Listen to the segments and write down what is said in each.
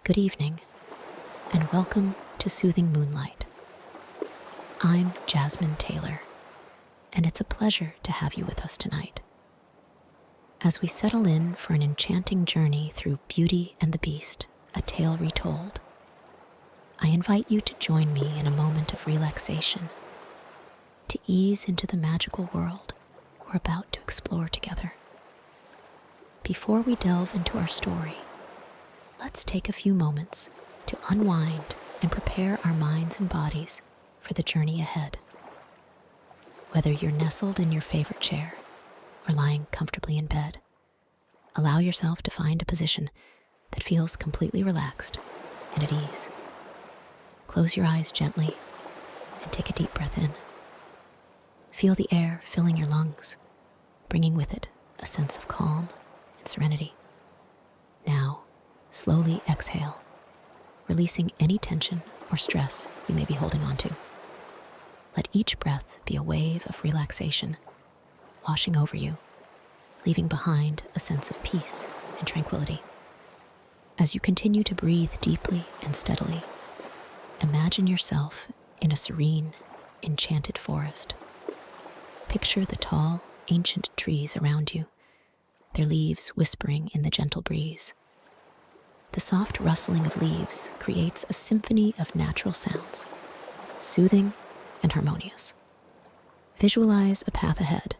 Good evening, and welcome to Soothing Moonlight. I'm Jasmine Taylor, and it's a pleasure to have you with us tonight. As we settle in for an enchanting journey through Beauty and the Beast, a tale retold, I invite you to join me in a moment of relaxation, to ease into the magical world we're about to explore together. Before we delve into our story, let's take a few moments to unwind and prepare our minds and bodies for the journey ahead. Whether you're nestled in your favorite chair or lying comfortably in bed, allow yourself to find a position that feels completely relaxed and at ease. Close your eyes gently and take a deep breath in. Feel the air filling your lungs, bringing with it a sense of calm and serenity. Now, slowly exhale, releasing any tension or stress you may be holding on to. Let each breath be a wave of relaxation, washing over you, leaving behind a sense of peace and tranquility. As you continue to breathe deeply and steadily, imagine yourself in a serene, enchanted forest. Picture the tall, ancient trees around you, their leaves whispering in the gentle breeze. The soft rustling of leaves creates a symphony of natural sounds, soothing and harmonious. Visualize a path ahead,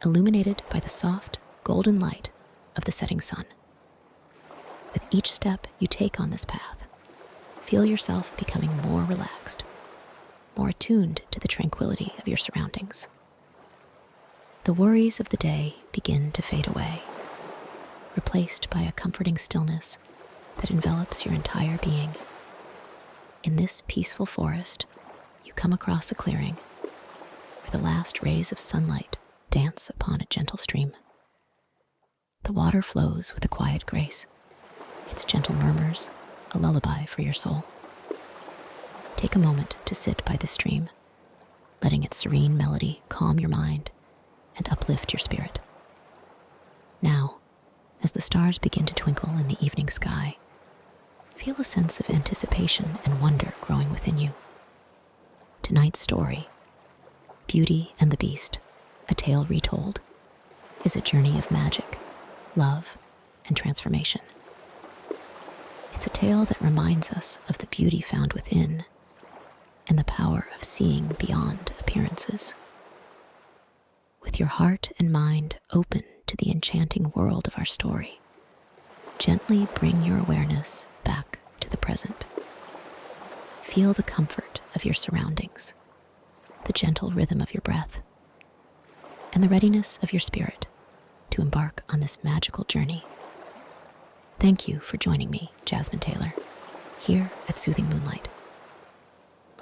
illuminated by the soft, golden light of the setting sun. With each step you take on this path, feel yourself becoming more relaxed, more attuned to the tranquility of your surroundings. The worries of the day begin to fade away, replaced by a comforting stillness that envelops your entire being. In this peaceful forest, you come across a clearing where the last rays of sunlight dance upon a gentle stream. The water flows with a quiet grace, its gentle murmurs a lullaby for your soul. Take a moment to sit by the stream, letting its serene melody calm your mind and uplift your spirit. Now, as the stars begin to twinkle in the evening sky, feel a sense of anticipation and wonder growing within you. Tonight's story, Beauty and the Beast, a Tale Retold, is a journey of magic, love, and transformation. It's a tale that reminds us of the beauty found within and the power of seeing beyond appearances. With your heart and mind open to the enchanting world of our story, gently bring your awareness back to the present. Feel the comfort of your surroundings, the gentle rhythm of your breath, and the readiness of your spirit to embark on this magical journey. Thank you for joining me, Jasmine Taylor, here at Soothing Moonlight.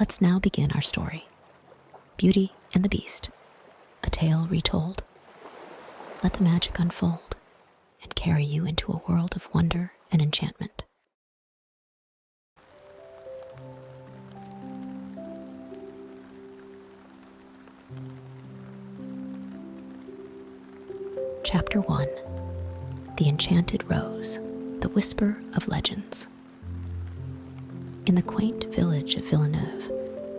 Let's now begin our story, Beauty and the Beast, a Tale Retold. Let the magic unfold and carry you into a world of wonder and enchantment. Chapter 1. The Enchanted Rose, the Whisper of Legends. In the quaint village of Villeneuve,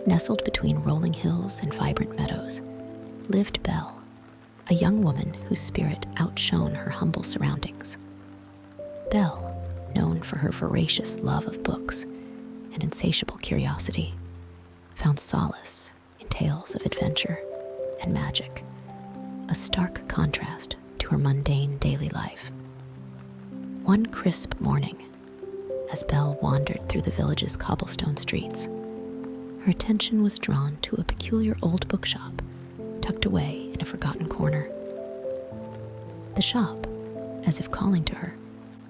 nestled between rolling hills and vibrant meadows, lived Belle, a young woman whose spirit outshone her humble surroundings. Belle, known for her voracious love of books and insatiable curiosity, found solace in tales of adventure and magic, a stark contrast to her mundane daily life. One crisp morning, as Belle wandered through the village's cobblestone streets, her attention was drawn to a peculiar old bookshop tucked away in a forgotten corner. The shop, as if calling to her,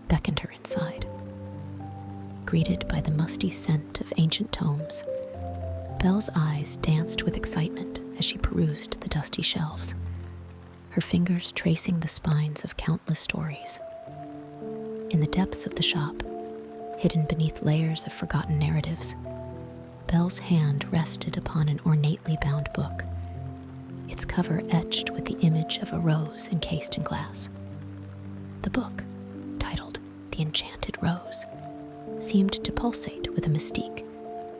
beckoned her inside. Greeted by the musty scent of ancient tomes, Belle's eyes danced with excitement as she perused the dusty shelves, her fingers tracing the spines of countless stories. In the depths of the shop, hidden beneath layers of forgotten narratives, Belle's hand rested upon an ornately bound book, its cover etched with the image of a rose encased in glass. The book, titled The Enchanted Rose, seemed to pulsate with a mystique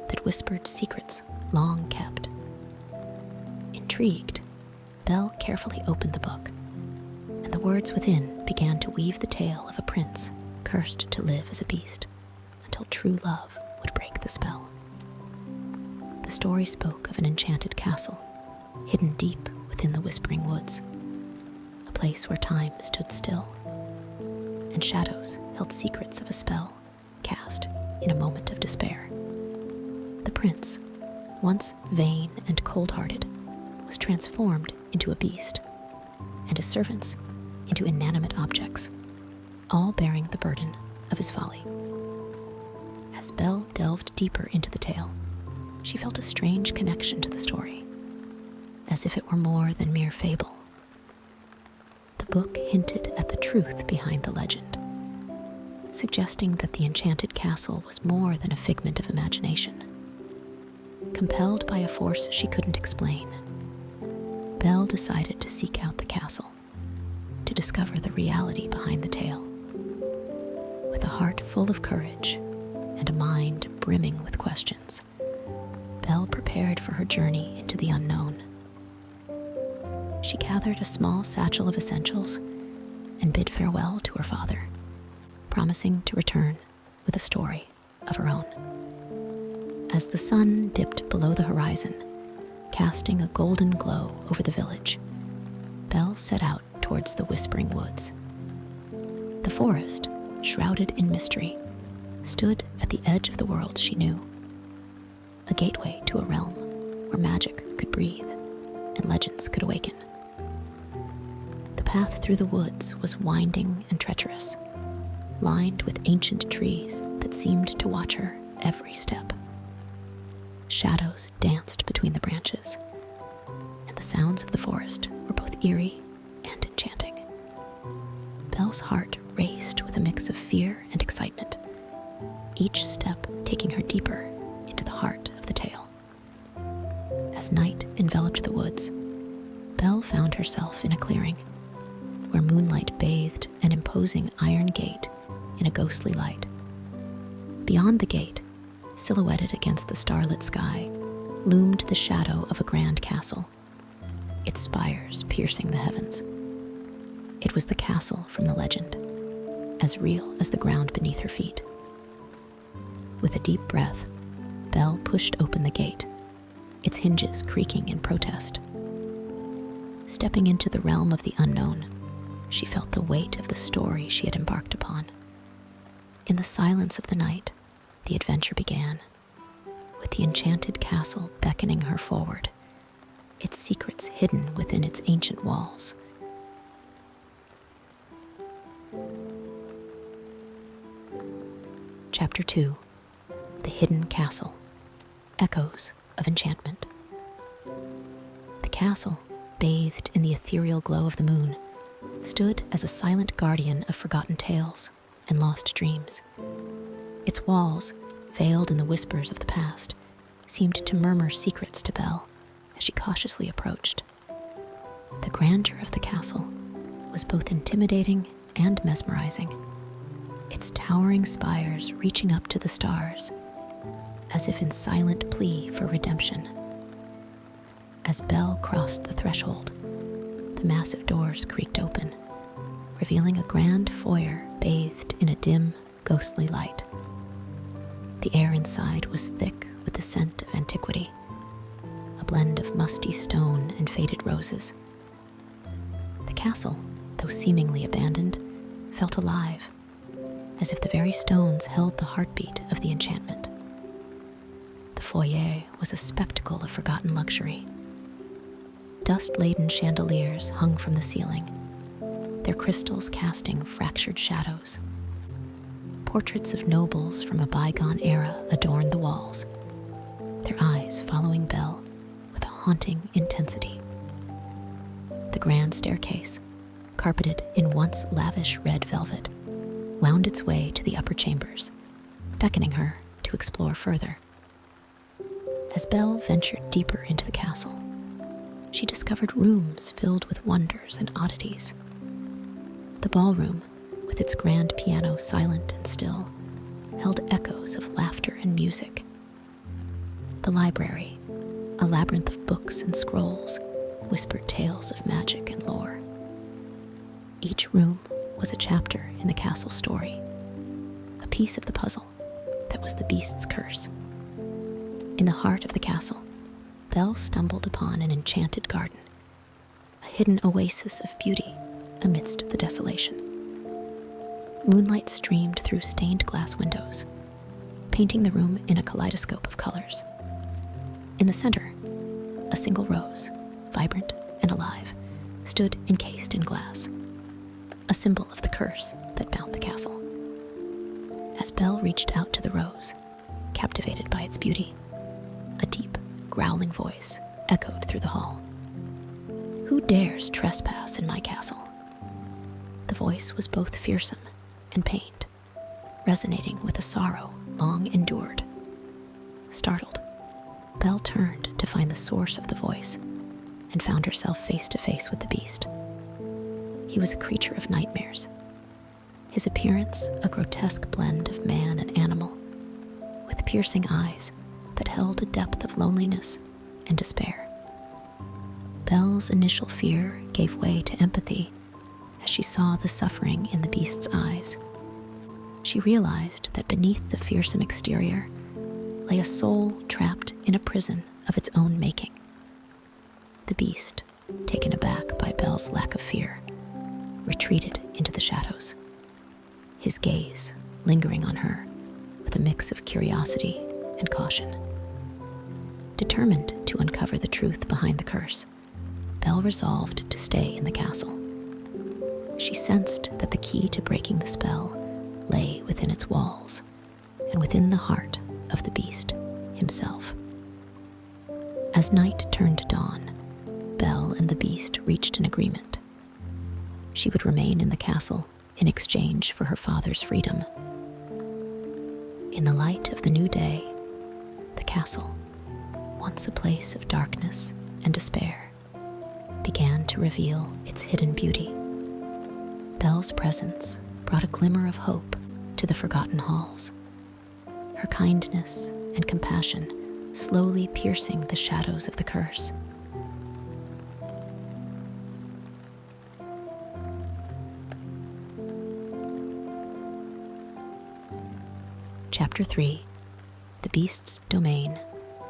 that whispered secrets long kept. Intrigued, Belle carefully opened the book, and the words within began to weave the tale of a prince cursed to live as a beast until true love would break the spell. The story spoke of an enchanted castle hidden deep within the whispering woods, a place where time stood still and shadows held secrets of a spell cast in a moment of despair. The prince, once vain and cold-hearted, was transformed into a beast, and his servants into inanimate objects, all bearing the burden of his folly. As Belle delved deeper into the tale, she felt a strange connection to the story, as if it were more than mere fable. The book hinted at the truth behind the legend, suggesting that the enchanted castle was more than a figment of imagination. Compelled by a force she couldn't explain, Belle decided to seek out the castle, to discover the reality behind the tale. With a heart full of courage and a mind brimming with questions, Belle prepared for her journey into the unknown. She gathered a small satchel of essentials and bid farewell to her father, promising to return with a story of her own. As the sun dipped below the horizon, casting a golden glow over the village, Belle set out towards the whispering woods. The forest, shrouded in mystery, stood at the edge of the world she knew, a gateway to a realm where magic could breathe and legends could awaken. The path through the woods was winding and treacherous, lined with ancient trees that seemed to watch her every step. Shadows danced between the branches, and the sounds of the forest were both eerie and enchanting. Belle's heart raced with a mix of fear and excitement, each step taking her deeper into the heart of the tale. As night enveloped the woods, Belle found herself in a clearing where moonlight bathed an imposing iron gate in a ghostly light. Beyond the gate, silhouetted against the starlit sky, loomed the shadow of a grand castle, its spires piercing the heavens. It was the castle from the legend, as real as the ground beneath her feet. With a deep breath, Belle pushed open the gate, its hinges creaking in protest. Stepping into the realm of the unknown, she felt the weight of the story she had embarked upon. In the silence of the night, the adventure began, with the enchanted castle beckoning her forward, its secrets hidden within its ancient walls. Chapter 2: The Hidden Castle. Echoes of Enchantment. The castle, bathed in the ethereal glow of the moon, stood as a silent guardian of forgotten tales and lost dreams. Its walls, veiled in the whispers of the past, seemed to murmur secrets to Belle as she cautiously approached. The grandeur of the castle was both intimidating and mesmerizing, its towering spires reaching up to the stars, as if in silent plea for redemption. As Belle crossed the threshold, the massive doors creaked open, revealing a grand foyer bathed in a dim, ghostly light. The air inside was thick with the scent of antiquity, a blend of musty stone and faded roses. The castle, though seemingly abandoned, felt alive, as if the very stones held the heartbeat of the enchantment. The foyer was a spectacle of forgotten luxury. Dust-laden chandeliers hung from the ceiling, their crystals casting fractured shadows. Portraits of nobles from a bygone era adorned the walls, their eyes following Belle with a haunting intensity. The grand staircase, carpeted in once lavish red velvet, wound its way to the upper chambers, beckoning her to explore further. As Belle ventured deeper into the castle, she discovered rooms filled with wonders and oddities. The ballroom, with its grand piano silent and still, held echoes echoes of laughter and music. The library, a labyrinth of books and scrolls, whispered tales of magic and lore. Each room was a chapter in the castle story, a piece of the puzzle that was the beast's curse. In the heart of the castle, Belle stumbled upon an enchanted garden, a hidden oasis of beauty amidst the desolation. Moonlight streamed through stained glass windows, painting the room in a kaleidoscope of colors. In the center, a single rose, vibrant and alive, stood encased in glass, a symbol of the curse that bound the castle. As Belle reached out to the rose, captivated by its beauty, a deep, growling voice echoed through the hall. "Who dares trespass in my castle?" The voice was both fearsome and pained, resonating with a sorrow long endured. Startled, Belle turned to find the source of the voice and found herself face to face with the beast. He was a creature of nightmares, his appearance a grotesque blend of man and animal, with piercing eyes that held a depth of loneliness and despair. Belle's initial fear gave way to empathy as she saw the suffering in the beast's eyes. She realized that beneath the fearsome exterior lay a soul trapped in a prison of its own making. The beast, taken aback by Belle's lack of fear, retreated into the shadows, his gaze lingering on her with a mix of curiosity and caution. Determined to uncover the truth behind the curse, Belle resolved to stay in the castle. She sensed that the key to breaking the spell lay within its walls and within the heart of the beast himself. As night turned to dawn, Belle and the beast reached an agreement. She would remain in the castle in exchange for her father's freedom. In the light of the new day, the castle, once a place of darkness and despair, began to reveal its hidden beauty. Belle's presence brought a glimmer of hope to the forgotten halls, her kindness and compassion slowly piercing the shadows of the curse. Chapter 3: The Beast's Domain,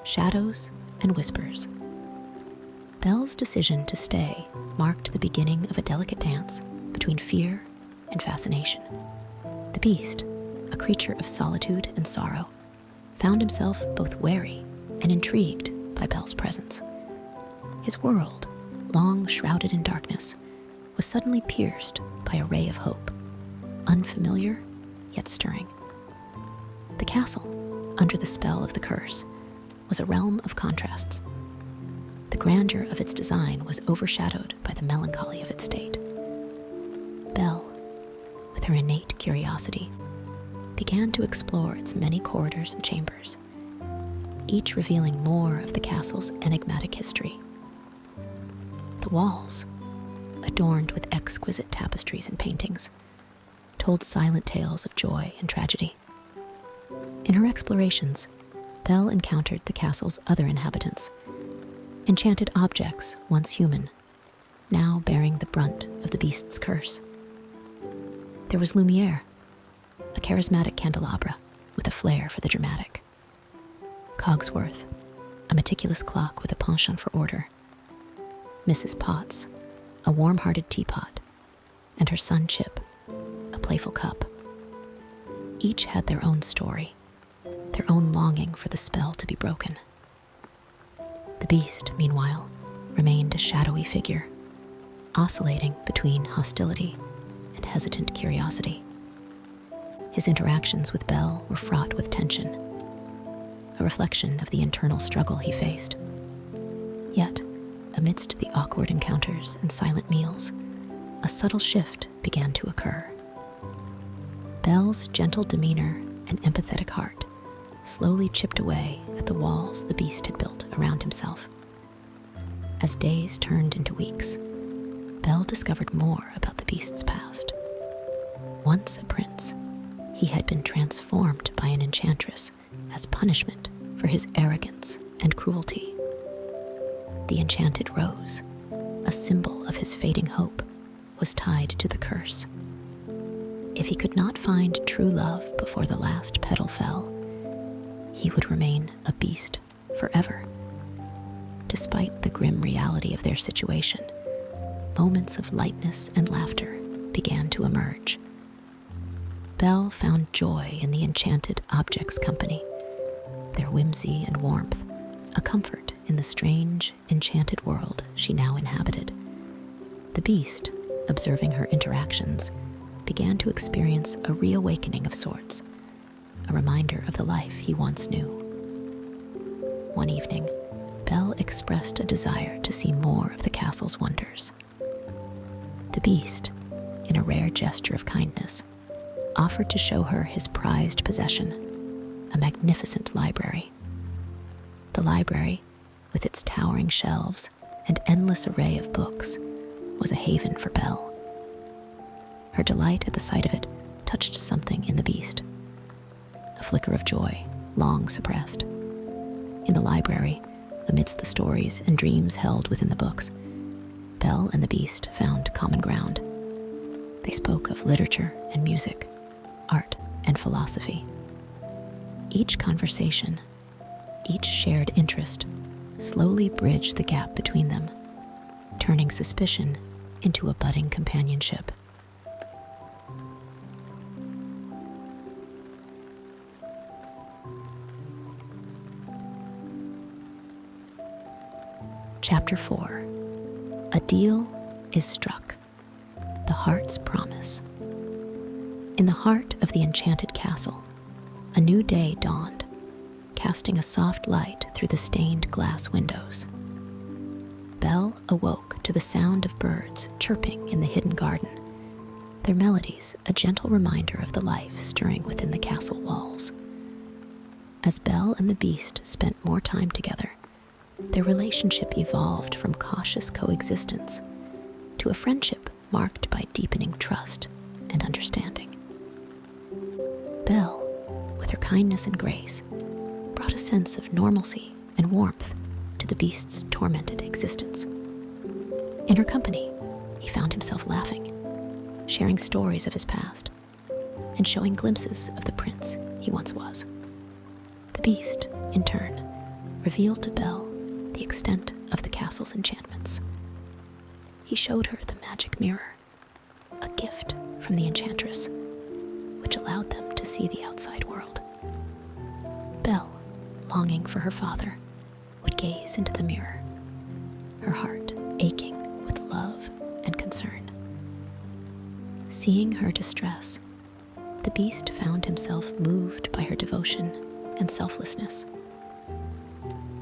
Shadows and Whispers. Belle's decision to stay marked the beginning of a delicate dance between fear and fascination. The beast, a creature of solitude and sorrow, found himself both wary and intrigued by Belle's presence. His world, long shrouded in darkness, was suddenly pierced by a ray of hope, unfamiliar yet stirring. The castle, under the spell of the curse, was a realm of contrasts. The grandeur of its design was overshadowed by the melancholy of its state. Belle, with her innate curiosity, began to explore its many corridors and chambers, each revealing more of the castle's enigmatic history. The walls, adorned with exquisite tapestries and paintings, told silent tales of joy and tragedy. In her explorations, Belle encountered the castle's other inhabitants, enchanted objects once human, now bearing the brunt of the beast's curse. There was Lumiere, a charismatic candelabra with a flair for the dramatic. Cogsworth, a meticulous clock with a penchant for order. Mrs. Potts, a warm-hearted teapot, and her son Chip, a playful cup. Each had their own story, their own longing for the spell to be broken. The beast, meanwhile, remained a shadowy figure, oscillating between hostility and hesitant curiosity. His interactions with Belle were fraught with tension, a reflection of the internal struggle he faced. Yet, amidst the awkward encounters and silent meals, a subtle shift began to occur. Belle's gentle demeanor and empathetic heart slowly chipped away at the walls the beast had built around himself. As days turned into weeks, Belle discovered more about the beast's past. Once a prince, He had been transformed by an enchantress as punishment for his arrogance and cruelty. The enchanted rose, a symbol of his fading hope, was tied to the curse. If he could not find true love before the last petal fell, he would remain a beast forever. Despite the grim reality of their situation, moments of lightness and laughter began to emerge. Belle found joy in the enchanted objects' company, their whimsy and warmth, a comfort in the strange, enchanted world she now inhabited. The beast, observing her interactions, began to experience a reawakening of sorts, a reminder of the life he once knew. One evening, Belle expressed a desire to see more of the castle's wonders. The beast, in a rare gesture of kindness, offered to show her his prized possession, a magnificent library. The library, with its towering shelves and endless array of books, was a haven for Belle. Her delight at the sight of it touched something in the beast, a flicker of joy long suppressed. In the library, amidst the stories and dreams held within the books, Belle and the beast found common ground. They spoke of literature and music, art and philosophy. Each conversation, each shared interest, slowly bridged the gap between them, turning suspicion into a budding companionship. Chapter 4. A Deal is Struck. The Heart's Promise. In the heart of the enchanted castle, a new day dawned, casting a soft light through the stained glass windows. Belle awoke to the sound of birds chirping in the hidden garden, their melodies a gentle reminder of the life stirring within the castle walls. As Belle and the beast spent more time together, their relationship evolved from cautious coexistence to a friendship marked by deepening trust and understanding. Belle, with her kindness and grace, brought a sense of normalcy and warmth to the beast's tormented existence. In her company, he found himself laughing, sharing stories of his past, and showing glimpses of the prince he once was. The beast, in turn, revealed to Belle the extent of the castle's enchantments. He showed her the magic mirror, a gift from the enchantress, which allowed them to see the outside world. Belle, longing for her father, would gaze into the mirror, her heart aching with love and concern. Seeing her distress, the beast found himself moved by her devotion and selflessness.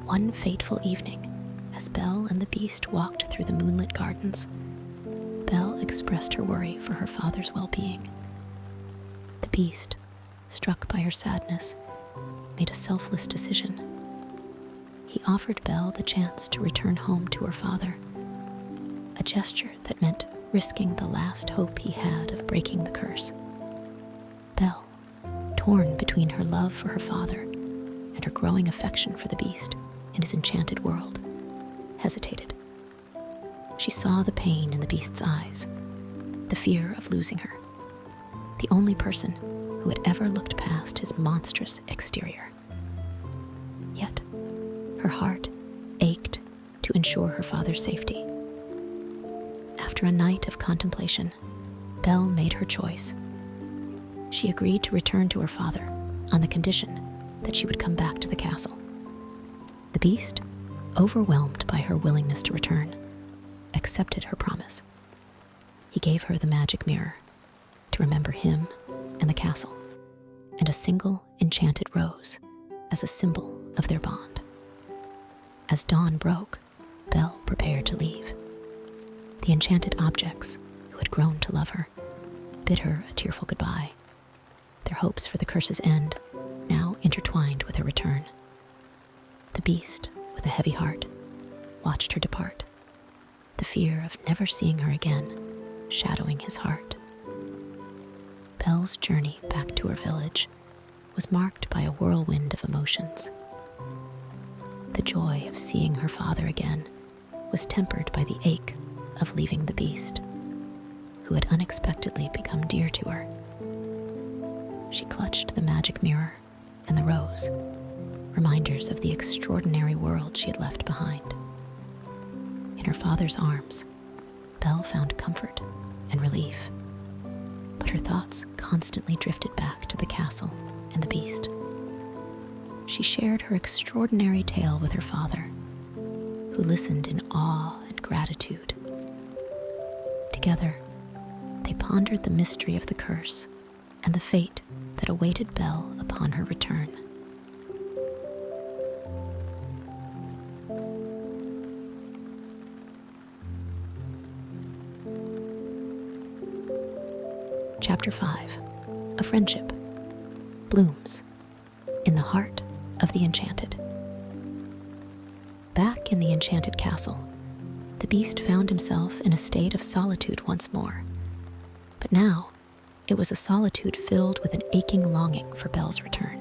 One fateful evening, as Belle and the beast walked through the moonlit gardens, Belle expressed her worry for her father's well-being. The beast, struck by her sadness, made a selfless decision. He offered Belle the chance to return home to her father, a gesture that meant risking the last hope he had of breaking the curse. Belle, torn between her love for her father and her growing affection for the beast in his enchanted world, hesitated. She saw the pain in the beast's eyes, the fear of losing her, the only person who had ever looked past his monstrous exterior. Yet, her heart ached to ensure her father's safety. After a night of contemplation, Belle made her choice. She agreed to return to her father on the condition that she would come back to the castle. The beast, overwhelmed by her willingness to return, accepted her promise. He gave her the magic mirror to remember him and the castle, and a single enchanted rose as a symbol of their bond. As dawn broke, Belle prepared to leave. The enchanted objects, who had grown to love her, bid her a tearful goodbye, their hopes for the curse's end now intertwined with her return. The beast, with a heavy heart, watched her depart, the fear of never seeing her again shadowing his heart. Belle's journey back to her village was marked by a whirlwind of emotions. The joy of seeing her father again was tempered by the ache of leaving the beast, who had unexpectedly become dear to her. She clutched the magic mirror and the rose, reminders of the extraordinary world she had left behind. In her father's arms, Belle found comfort and relief, but her thoughts constantly drifted back to the castle and the beast. She shared her extraordinary tale with her father, who listened in awe and gratitude. Together, they pondered the mystery of the curse and the fate that awaited Belle upon her return. Chapter 5. A Friendship blooms in the heart of the enchanted. Back in the enchanted castle, the beast found himself in a state of solitude once more. But now, it was a solitude filled with an aching longing for Belle's return.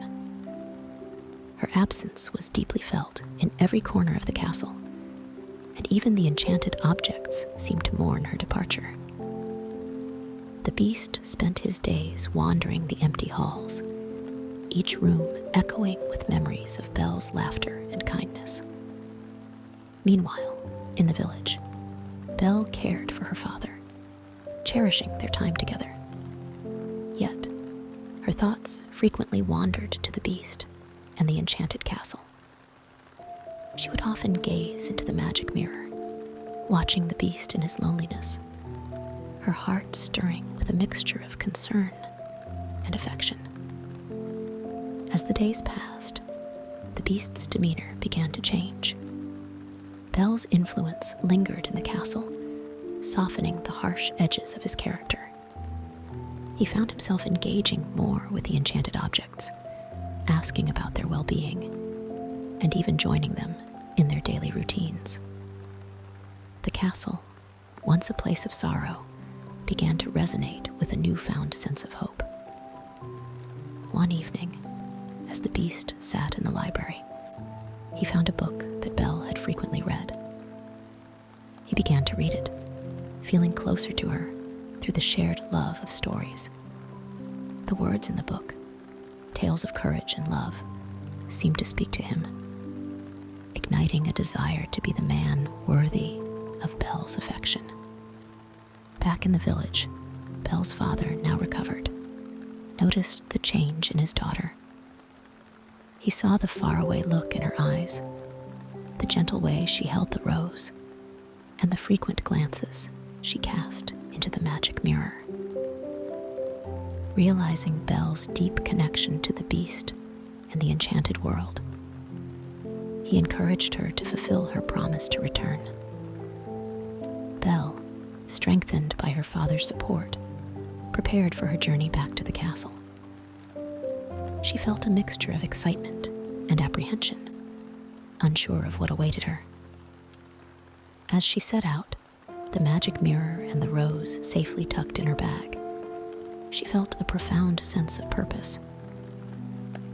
Her absence was deeply felt in every corner of the castle, and even the enchanted objects seemed to mourn her departure. The beast spent his days wandering the empty halls, each room echoing with memories of Belle's laughter and kindness. Meanwhile, in the village, Belle cared for her father, cherishing their time together. Yet, her thoughts frequently wandered to the beast and the enchanted castle. She would often gaze into the magic mirror, watching the beast in his loneliness, her heart stirring with a mixture of concern and affection. As the days passed, the beast's demeanor began to change. Belle's influence lingered in the castle, softening the harsh edges of his character. He found himself engaging more with the enchanted objects, asking about their well-being, and even joining them in their daily routines. The castle, once a place of sorrow, began to resonate with a newfound sense of hope. One evening, as the beast sat in the library, he found a book that Belle had frequently read. He began to read it, feeling closer to her through the shared love of stories. The words in the book, tales of courage and love, seemed to speak to him, igniting a desire to be the man worthy of Belle's affection. Back in the village, Belle's father, now recovered, noticed the change in his daughter. He saw the faraway look in her eyes, the gentle way she held the rose, and the frequent glances she cast into the magic mirror. Realizing Belle's deep connection to the beast and the enchanted world, he encouraged her to fulfill her promise to return. Belle, strengthened by her father's support, prepared for her journey back to the castle. She felt a mixture of excitement and apprehension, unsure of what awaited her. As she set out, the magic mirror and the rose safely tucked in her bag, she felt a profound sense of purpose.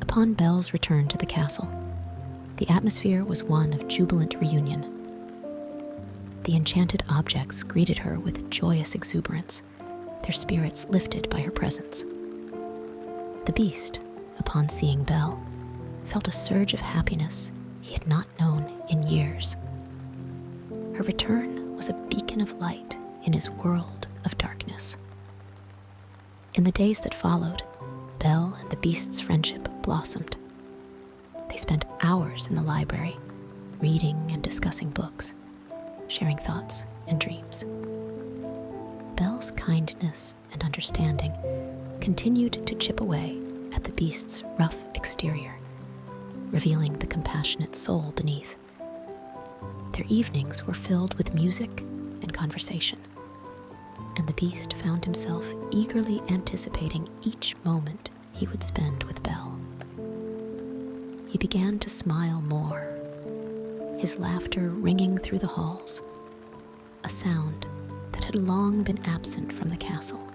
Upon Belle's return to the castle, the atmosphere was one of jubilant reunion. The enchanted objects greeted her with joyous exuberance, their spirits lifted by her presence. The beast, upon seeing Belle, felt a surge of happiness he had not known in years. Her return was a beacon of light in his world of darkness. In the days that followed, Belle and the beast's friendship blossomed. They spent hours in the library, reading and discussing books, sharing thoughts and dreams. Belle's kindness and understanding continued to chip away at the beast's rough exterior, revealing the compassionate soul beneath. Their evenings were filled with music and conversation, and the beast found himself eagerly anticipating each moment he would spend with Belle. He began to smile more, his laughter ringing through the halls, a sound that had long been absent from the castle.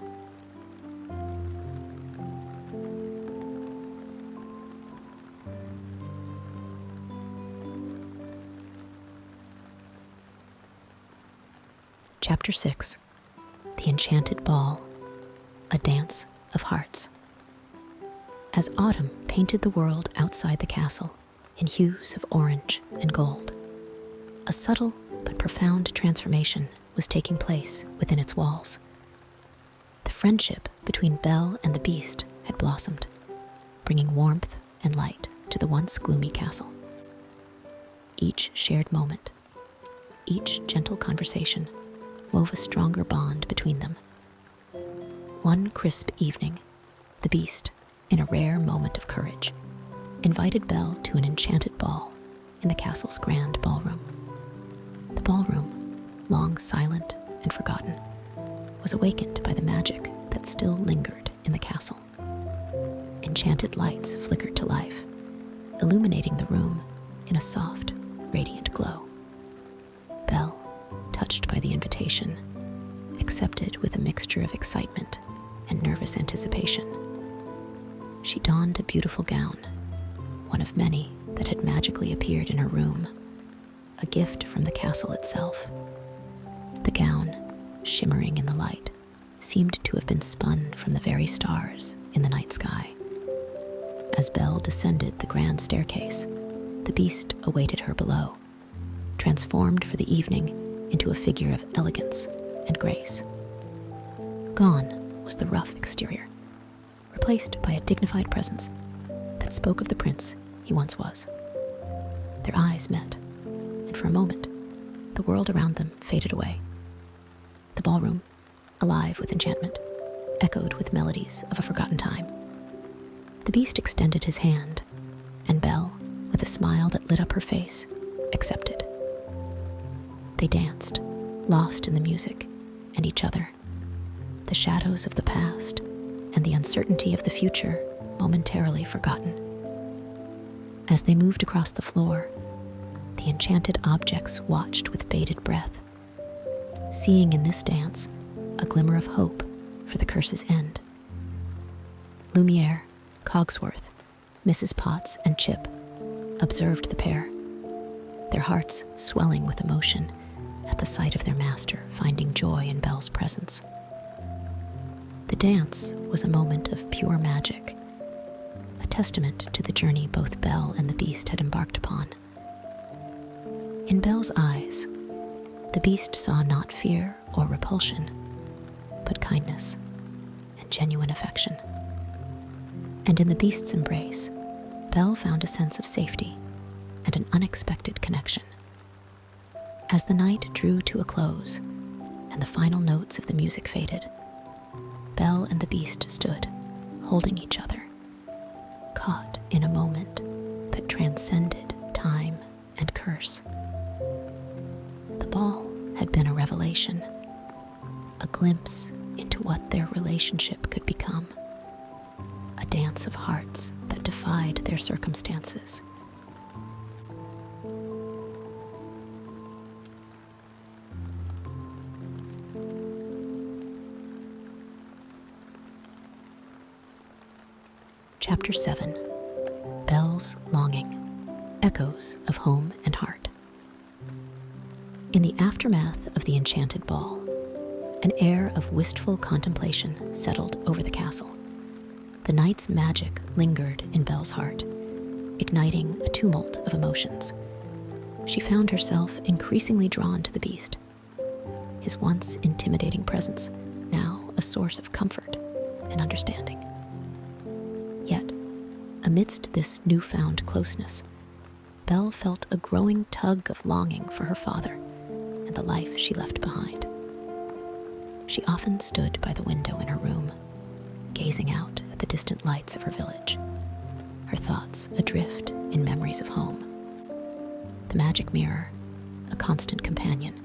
Chapter 6. The Enchanted Ball, a Dance of Hearts. As autumn painted the world outside the castle in hues of orange and gold, a subtle but profound transformation was taking place within its walls. The friendship between Belle and the Beast had blossomed, bringing warmth and light to the once gloomy castle. Each shared moment, each gentle conversation wove a stronger bond between them. One crisp evening, the Beast, in a rare moment of courage, invited Belle to an enchanted ball in the castle's grand ballroom. The ballroom, long silent and forgotten, was awakened by the magic that still lingered in the castle. Enchanted lights flickered to life, illuminating the room in a soft, radiant glow. Belle, touched by the invitation, accepted with a mixture of excitement and nervous anticipation. She donned a beautiful gown, one of many that had magically appeared in her room, a gift from the castle itself. The gown, shimmering in the light, seemed to have been spun from the very stars in the night sky. As Belle descended the grand staircase, the Beast awaited her below, transformed for the evening into a figure of elegance and grace. Gone was the rough exterior, replaced by a dignified presence that spoke of the prince he once was. Their eyes met, and for a moment, the world around them faded away. The ballroom, alive with enchantment, echoed with melodies of a forgotten time. The Beast extended his hand, and Belle, with a smile that lit up her face, accepted. They danced, lost in the music and each other, the shadows of the past and the uncertainty of the future momentarily forgotten. As they moved across the floor, the enchanted objects watched with bated breath, seeing in this dance a glimmer of hope for the curse's end. Lumiere, Cogsworth, Mrs. Potts, and Chip observed the pair, their hearts swelling with emotion at the sight of their master finding joy in Belle's presence. The dance was a moment of pure magic, a testament to the journey both Belle and the Beast had embarked upon. In Belle's eyes, the Beast saw not fear or repulsion, but kindness and genuine affection. And in the Beast's embrace, Belle found a sense of safety and an unexpected connection. As the night drew to a close and the final notes of the music faded, Belle and the Beast stood, holding each other, caught in a moment that transcended time and curse. The ball had been a revelation, a glimpse into what their relationship could become, a dance of hearts that defied their circumstances. Chapter 7. Belle's Longing, Echoes of Home and Heart. In the aftermath of the enchanted ball, an air of wistful contemplation settled over the castle. The night's magic lingered in Belle's heart, igniting a tumult of emotions. She found herself increasingly drawn to the Beast, his once intimidating presence now a source of comfort and understanding. Yet, amidst this newfound closeness, Belle felt a growing tug of longing for her father and the life she left behind. She often stood by the window in her room, gazing out at the distant lights of her village, her thoughts adrift in memories of home. The magic mirror, a constant companion,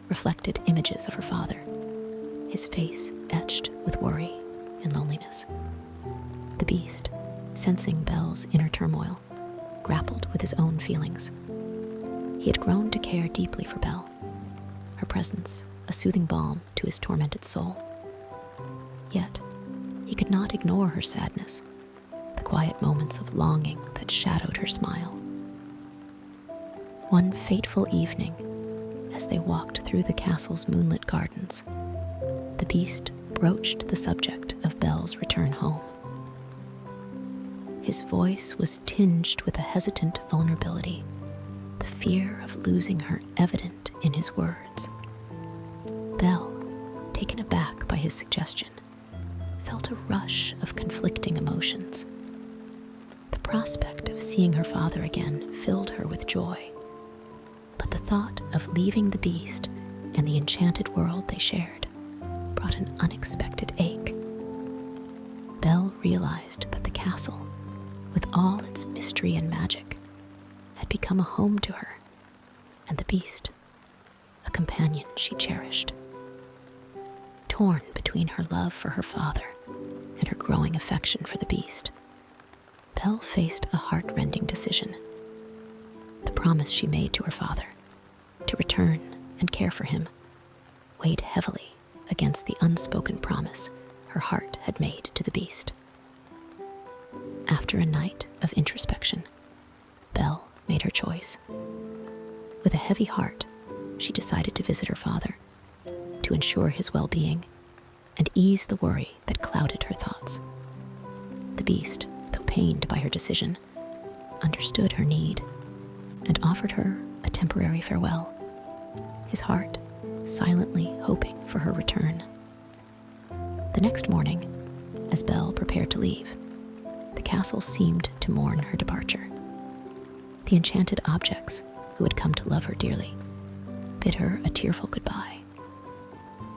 reflected images of her father, his face etched with worry and loneliness. The Beast, sensing Belle's inner turmoil, grappled with his own feelings. He had grown to care deeply for Belle, her presence a soothing balm to his tormented soul. Yet, he could not ignore her sadness, the quiet moments of longing that shadowed her smile. One fateful evening, As they walked through the castle's moonlit gardens, the beast broached the subject of Belle's return home. His voice was tinged with a hesitant vulnerability, the fear of losing her evident in his words. Belle, taken aback by his suggestion, felt a rush of conflicting emotions. The prospect of seeing her father again filled her with joy, but the thought of leaving the beast and the enchanted world they shared brought an unexpected ache. Belle realized that the castle, with all its mystery and magic, had become a home to her, and the beast, a companion she cherished. Torn between her love for her father and her growing affection for the beast, Belle faced a heart-rending decision. The promise she made to her father, to return and care for him, weighed heavily against the unspoken promise her heart had made to the beast. After a night of introspection, Belle made her choice. With a heavy heart, she decided to visit her father, to ensure his well-being and ease the worry that clouded her thoughts. The beast, though pained by her decision, understood her need and offered her a temporary farewell, his heart silently hoping for her return. The next morning, as Belle prepared to leave, the castle seemed to mourn her departure. The enchanted objects, who had come to love her dearly, bid her a tearful goodbye,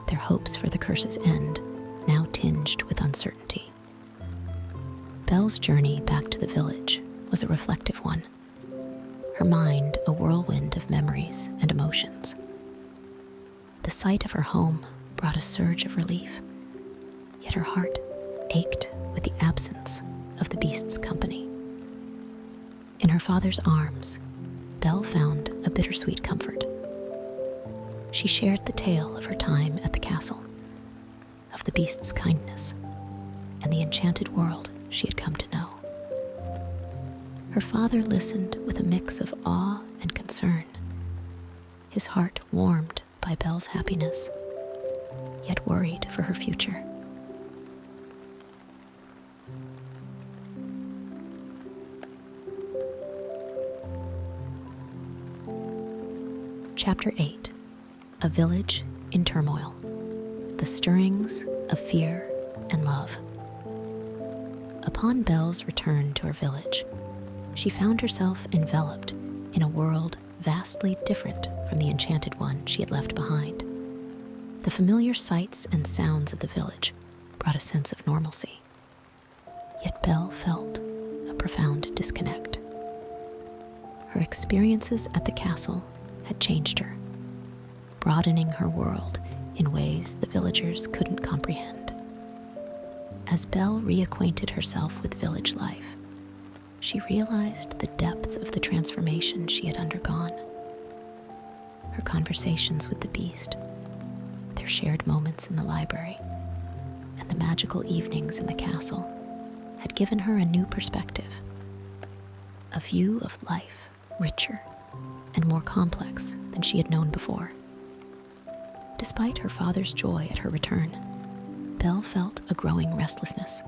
their hopes for the curse's end now tinged with uncertainty. Belle's journey back to the village was a reflective one, her mind a whirlwind of memories and emotions. The sight of her home brought a surge of relief, yet her heart ached with the absence of the beast's company. In her father's arms, Belle found a bittersweet comfort. She shared the tale of her time at the castle, of the beast's kindness, and the enchanted world she had come to know. Her father listened with a mix of awe and concern, his heart warmed by Belle's happiness, yet worried for her future. Chapter 8. A Village in Turmoil. The Stirrings of Fear and Love. Upon Belle's return to her village, she found herself enveloped in a world vastly different from the enchanted one she had left behind. The familiar sights and sounds of the village brought a sense of normalcy, yet Belle felt a profound disconnect. Her experiences at the castle had changed her, broadening her world in ways the villagers couldn't comprehend. As Belle reacquainted herself with village life, she realized the depth of the transformation she had undergone. Her conversations with the beast, their shared moments in the library, and the magical evenings in the castle had given her a new perspective, a view of life richer and more complex than she had known before. Despite her father's joy at her return, Belle felt a growing restlessness,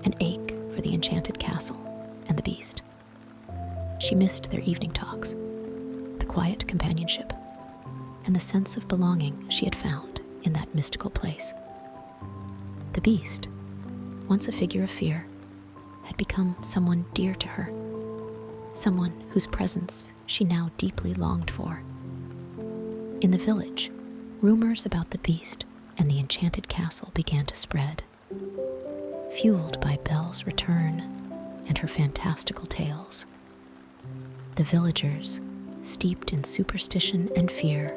an ache for the enchanted castle and the beast. She missed their evening talks, the quiet companionship, and the sense of belonging she had found in that mystical place. The beast, once a figure of fear, had become someone dear to her, someone whose presence she now deeply longed for. In the village, rumors about the beast and the enchanted castle began to spread, fueled by Belle's return and her fantastical tales. The villagers, steeped in superstition and fear,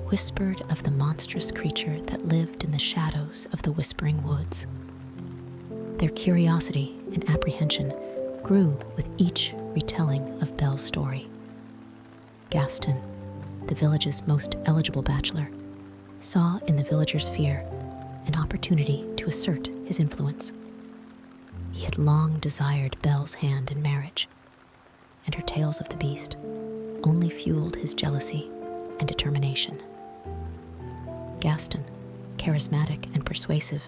whispered of the monstrous creature that lived in the shadows of the Whispering Woods. Their curiosity and apprehension grew with each retelling of Belle's story. Gaston, the village's most eligible bachelor, saw in the villagers' fear an opportunity to assert his influence. He had long desired Belle's hand in marriage, and her tales of the beast only fueled his jealousy and determination. Gaston, charismatic and persuasive,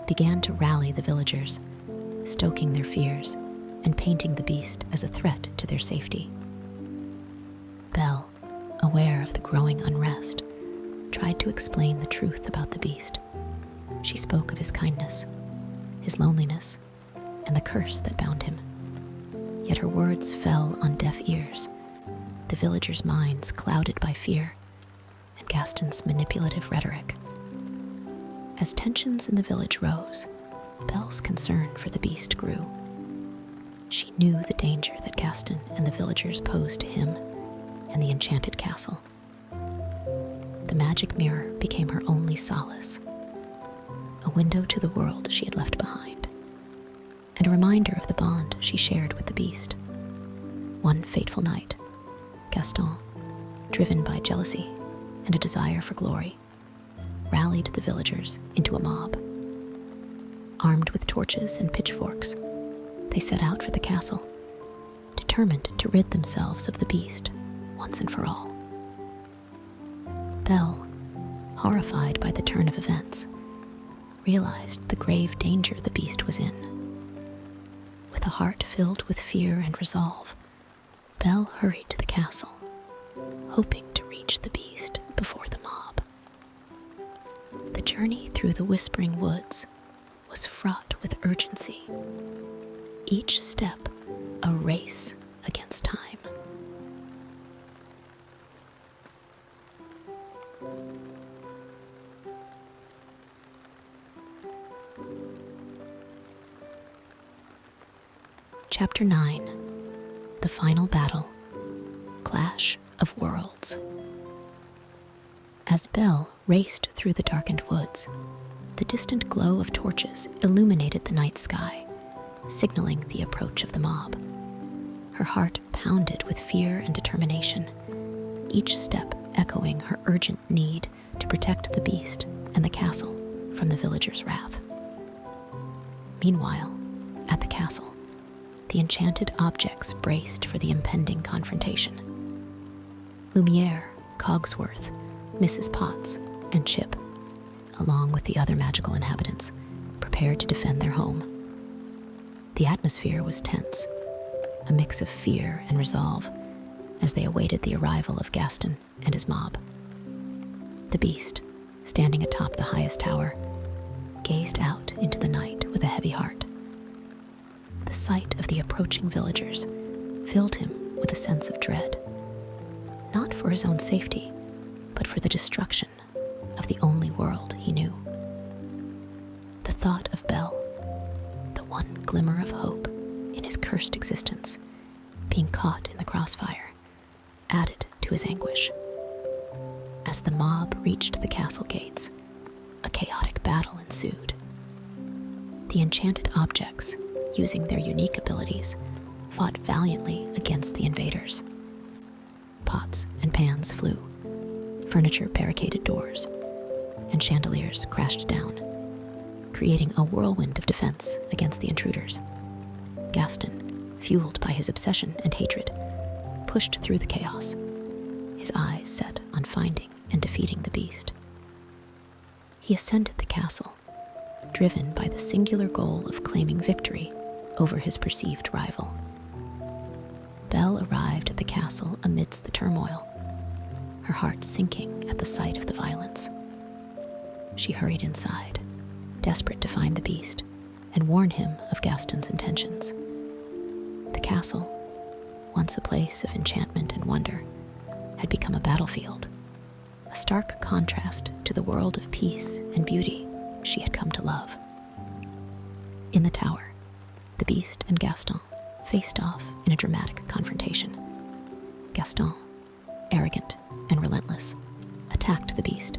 began to rally the villagers, stoking their fears and painting the beast as a threat to their safety. Belle, aware of the growing unrest, tried to explain the truth about the beast. She spoke of his kindness, his loneliness, and the curse that bound him. Yet her words fell on deaf ears, the villagers' minds clouded by fear and Gaston's manipulative rhetoric. As tensions in the village rose, Belle's concern for the beast grew. She knew the danger that Gaston and the villagers posed to him and the enchanted castle. The magic mirror became her only solace, a window to the world she had left behind, and a reminder of the bond she shared with the beast. One fateful night, Gaston, driven by jealousy and a desire for glory, rallied the villagers into a mob. Armed with torches and pitchforks, they set out for the castle, determined to rid themselves of the beast once and for all. Belle, horrified by the turn of events, realized the grave danger the beast was in. With a heart filled with fear and resolve, Belle hurried to the castle, hoping to reach the beast before the mob. The journey through the whispering woods was fraught with urgency, each step a race against time. Chapter 9, The Final Battle, Clash of Worlds. As Belle raced through the darkened woods, the distant glow of torches illuminated the night sky, signaling the approach of the mob. Her heart pounded with fear and determination, each step echoing her urgent need to protect the beast and the castle from the villagers' wrath. Meanwhile, at the castle, the enchanted objects braced for the impending confrontation. Lumiere, Cogsworth, Mrs. Potts, and Chip, along with the other magical inhabitants, prepared to defend their home. The atmosphere was tense, a mix of fear and resolve, as they awaited the arrival of Gaston and his mob. The beast, standing atop the highest tower, gazed out into the night with a heavy heart. The sight of the approaching villagers filled him with a sense of dread, not for his own safety, but for the destruction of the only world he knew. The thought of Belle, the one glimmer of hope in his cursed existence, being caught in the crossfire, added to his anguish. As the mob reached the castle gates, a chaotic battle ensued. The enchanted objects, using their unique abilities, fought valiantly against the invaders. Pots and pans flew, furniture barricaded doors, and chandeliers crashed down, creating a whirlwind of defense against the intruders. Gaston, fueled by his obsession and hatred, pushed through the chaos, his eyes set on finding and defeating the beast. He ascended the castle, driven by the singular goal of claiming victory over his perceived rival. Belle arrived at the castle amidst the turmoil, her heart sinking at the sight of the violence. She hurried inside, desperate to find the beast and warn him of Gaston's intentions. The castle, once a place of enchantment and wonder, had become a battlefield, a stark contrast to the world of peace and beauty she had come to love. In the tower, the beast and Gaston faced off in a dramatic confrontation. Gaston, arrogant and relentless, attacked the beast,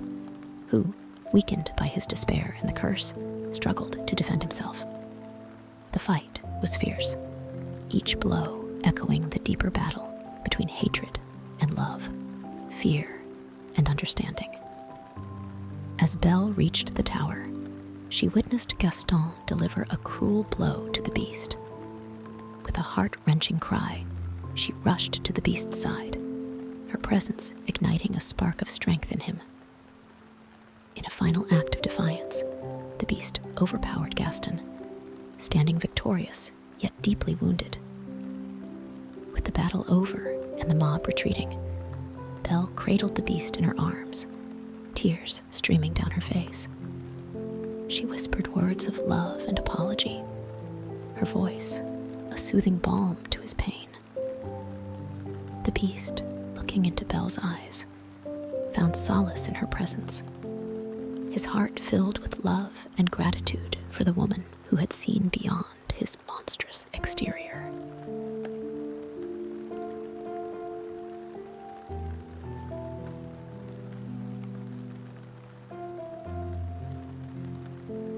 who, weakened by his despair and the curse, struggled to defend himself. The fight was fierce, each blow echoing the deeper battle between hatred and love, fear and understanding. As Belle reached the tower, she witnessed Gaston deliver a cruel blow to the beast. With a heart-wrenching cry, she rushed to the beast's side, her presence igniting a spark of strength in him. In a final act of defiance, the beast overpowered Gaston, standing victorious yet deeply wounded. With the battle over and the mob retreating, Belle cradled the beast in her arms, tears streaming down her face. She whispered words of love and apology, her voice a soothing balm to his pain. The beast, looking into Belle's eyes, found solace in her presence, his heart filled with love and gratitude for the woman who had seen beyond his monstrous exterior.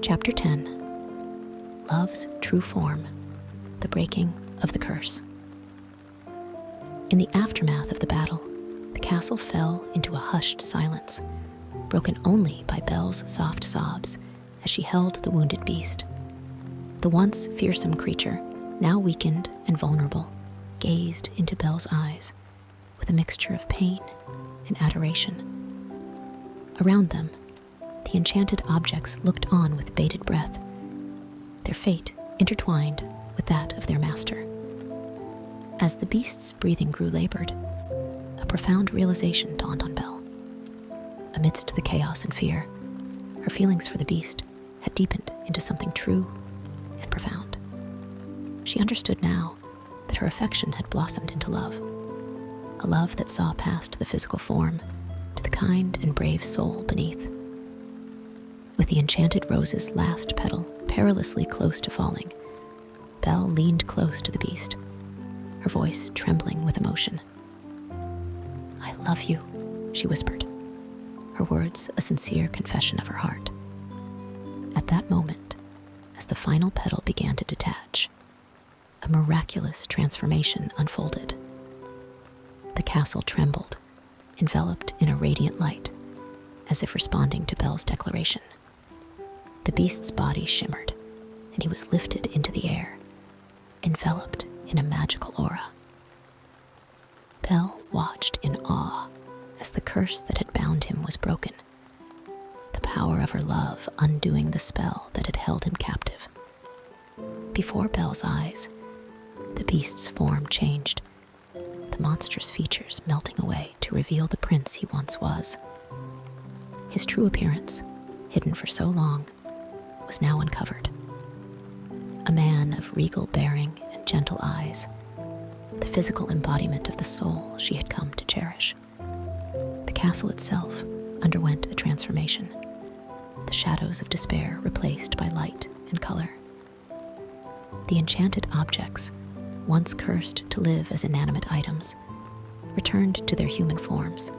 Chapter 10. Love's True Form, the Breaking of the Curse. In the aftermath of the battle, the castle fell into a hushed silence, broken only by Belle's soft sobs as she held the wounded beast. The once fearsome creature, now weakened and vulnerable, gazed into Belle's eyes with a mixture of pain and adoration. Around them, the enchanted objects looked on with bated breath, their fate intertwined with that of their master. As the beast's breathing grew labored, a profound realization dawned on Belle. Amidst the chaos and fear, her feelings for the beast had deepened into something true and profound. She understood now that her affection had blossomed into love, a love that saw past the physical form to the kind and brave soul beneath. With the enchanted rose's last petal perilously close to falling, Belle leaned close to the beast, her voice trembling with emotion. "I love you," she whispered, her words a sincere confession of her heart. At that moment, as the final petal began to detach, a miraculous transformation unfolded. The castle trembled, enveloped in a radiant light, as if responding to Belle's declaration. The beast's body shimmered, and he was lifted into the air, enveloped in a magical aura. Belle watched in awe as the curse that had bound him was broken, the power of her love undoing the spell that had held him captive. Before Belle's eyes, the beast's form changed, the monstrous features melting away to reveal the prince he once was. His true appearance, hidden for so long, was now uncovered. A man of regal bearing and gentle eyes, the physical embodiment of the soul she had come to cherish. The castle itself underwent a transformation, the shadows of despair replaced by light and color. The enchanted objects, once cursed to live as inanimate items, returned to their human forms,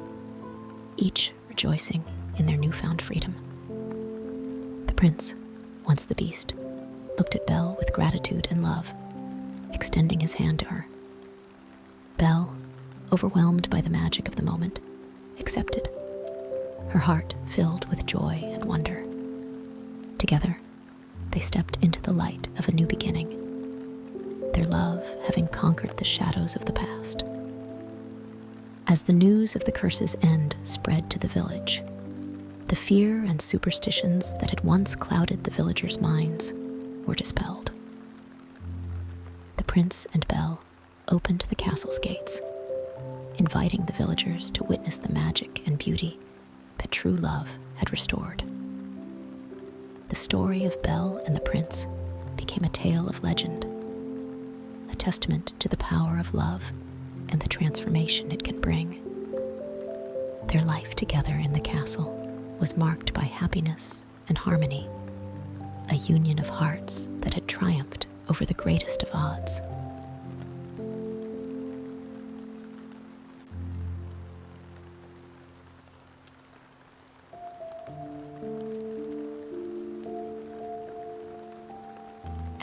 each rejoicing in their newfound freedom. The prince, once the beast, looked at Belle with gratitude and love, extending his hand to her. Belle, overwhelmed by the magic of the moment, accepted, her heart filled with joy and wonder. Together, they stepped into the light of a new beginning, their love having conquered the shadows of the past. As the news of the curse's end spread to the village, the fear and superstitions that had once clouded the villagers' minds were dispelled. The prince and Belle opened the castle's gates, inviting the villagers to witness the magic and beauty that true love had restored. The story of Belle and the prince became a tale of legend, a testament to the power of love and the transformation it can bring. Their life together in the castle was marked by happiness and harmony, a union of hearts that had triumphed over the greatest of odds.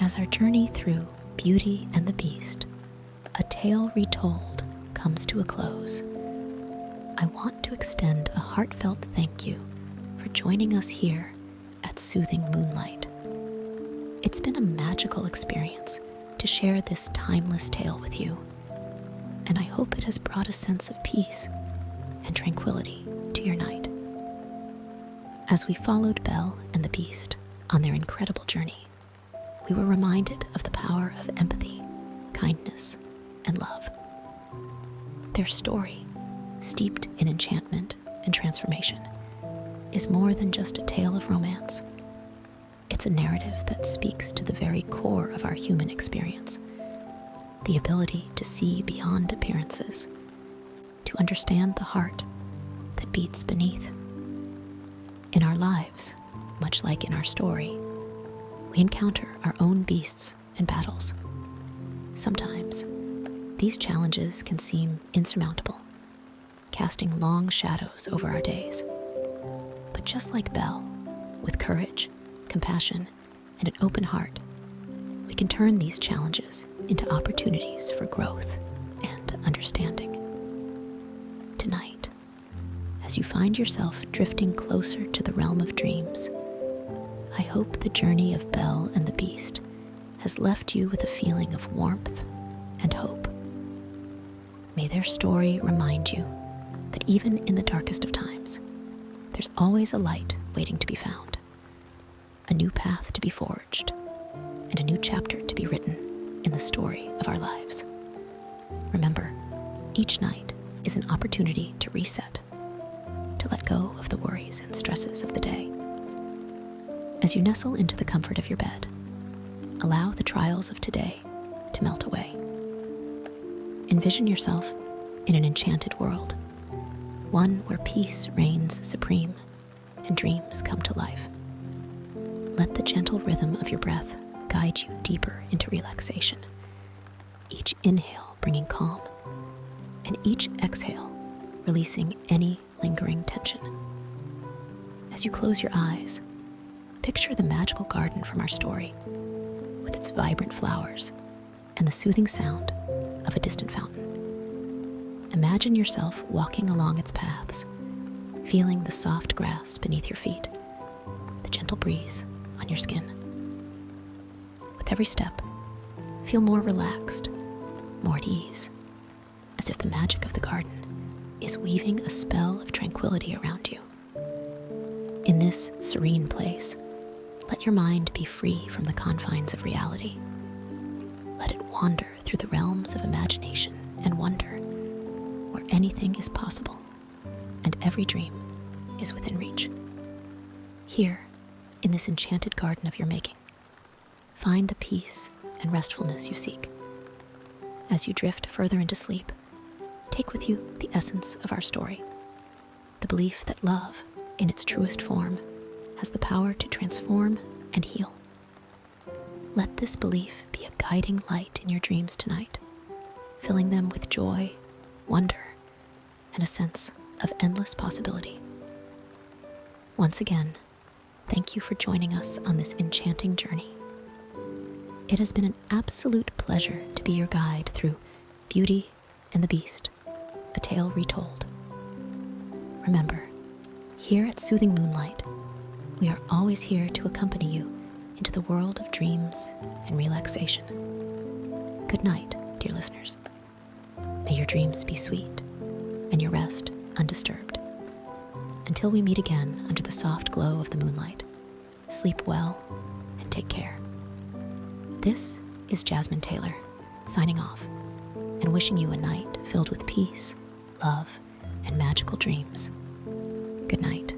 As our journey through Beauty and the Beast, A Tale Retold, comes to a close, I want to extend a heartfelt thank you for joining us here at Soothing Moonlight. It's been a magical experience to share this timeless tale with you. and I hope it has brought a sense of peace and tranquility to your night. As we followed Belle and the Beast on their incredible journey, we were reminded of the power of empathy, kindness, and love. Their story, steeped in enchantment and transformation, is more than just a tale of romance. It's a narrative that speaks to the very core of our human experience, the ability to see beyond appearances, to understand the heart that beats beneath. In our lives, much like in our story, we encounter our own beasts and battles. Sometimes, these challenges can seem insurmountable, casting long shadows over our days. But just like Belle, with courage, compassion, and an open heart, we can turn these challenges into opportunities for growth and understanding. Tonight, as you find yourself drifting closer to the realm of dreams, I hope the journey of Belle and the Beast has left you with a feeling of warmth and hope. May their story remind you that even in the darkest of times, there's always a light waiting to be found, a new path to be forged, and a new chapter to be written in the story of our lives. Remember, each night is an opportunity to reset, to let go of the worries and stresses of the day. As you nestle into the comfort of your bed, allow the trials of today to melt away. Envision yourself in an enchanted world, one where peace reigns supreme and dreams come to life. Let the gentle rhythm of your breath guide you deeper into relaxation, each inhale bringing calm, and each exhale releasing any lingering tension. As you close your eyes, picture the magical garden from our story, with its vibrant flowers and the soothing sound of a distant fountain. Imagine yourself walking along its paths, feeling the soft grass beneath your feet, the gentle breeze on your skin. With every step, feel more relaxed, more at ease, as if the magic of the garden is weaving a spell of tranquility around you. In this serene place, let your mind be free from the confines of reality. Let it wander through the realms of imagination and wonder, where anything is possible and every dream is within reach. Here, in this enchanted garden of your making, find the peace and restfulness you seek. As you drift further into sleep, take with you the essence of our story, the belief that love, in its truest form, has the power to transform and heal. Let this belief be a guiding light in your dreams tonight, filling them with joy, wonder, and a sense of endless possibility. Once again, thank you for joining us on this enchanting journey. It has been an absolute pleasure to be your guide through Beauty and the Beast, a tale retold. Remember, here at Soothing Moonlight, we are always here to accompany you into the world of dreams and relaxation. Good night, dear listeners. May your dreams be sweet and your rest undisturbed. Until we meet again under the soft glow of the moonlight, sleep well and take care. This is Jasmine Taylor, signing off and wishing you a night filled with peace, love, and magical dreams. Good night.